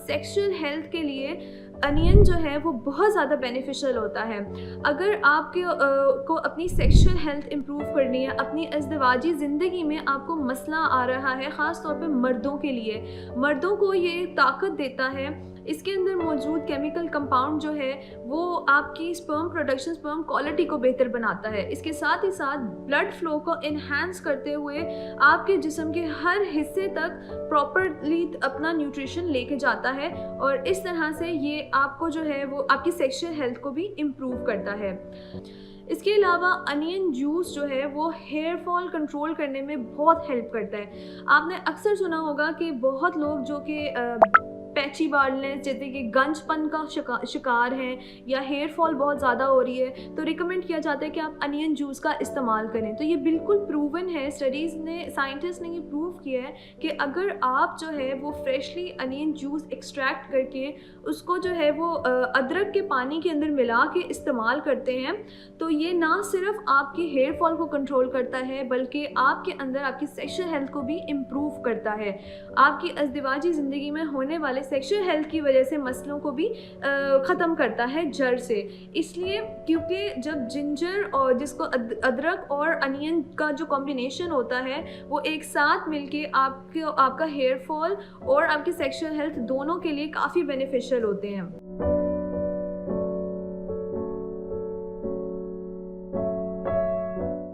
Sexual health के लिए onion जो है वो बहुत ज़्यादा बेनिफिशियल होता है। अगर आपके को अपनी सेक्सुअल हेल्थ इम्प्रूव करनी है, अपनी अज़दवाजी ज़िंदगी में आपको मसला आ रहा है, ख़ास तौर पे मर्दों के लिए, मर्दों को ये ताकत देता है। इसके अंदर मौजूद केमिकल कंपाउंड जो है वो आपकी स्पर्म प्रोडक्शन, स्पर्म क्वालिटी को बेहतर बनाता है। इसके साथ ही साथ ब्लड फ्लो को इन्हांस करते हुए आपके जिस्म के हर हिस्से तक प्रॉपरली अपना न्यूट्रिशन लेके जाता है, और इस तरह से ये आपको जो है वो आपकी सेक्सुअल हेल्थ को भी इम्प्रूव करता है। इसके अलावा अनियन जूस जो है वो हेयर फॉल कंट्रोल करने में बहुत हेल्प करता है। आपने अक्सर सुना होगा कि बहुत लोग जो कि पैची बार्डनेस जैसे कि गंजपन का शिकार हैं या हेयर फॉल बहुत ज़्यादा हो रही है, तो रिकमेंड किया जाता है कि आप अनियन जूस का इस्तेमाल करें। तो ये बिल्कुल प्रूवन है, स्टडीज़ ने, साइंटिस्ट ने ये प्रूव किया है कि अगर आप जो है वो फ्रेशली अनियन जूस एक्सट्रैक्ट करके उसको जो है वो अदरक के पानी के अंदर मिला के इस्तेमाल करते हैं, तो ये ना सिर्फ आपके हेयर फॉल को कंट्रोल करता है बल्कि आपके अंदर आपकी सेक्सुअल हेल्थ को भी इम्प्रूव करता है। आपकी अज़दवाजी ज़िंदगी में होने वाले सेक्सुअल हेल्थ की वजह से मसलों को भी ख़त्म करता है जड़ से। इसलिए क्योंकि जब जिंजर और जिसको अदरक और अनियन का जो कॉम्बिनेशन होता है वो एक साथ मिलके आपका हेयर फॉल और आपकी सेक्सुअल हेल्थ दोनों के लिए काफ़ी बेनिफिशियल होते हैं।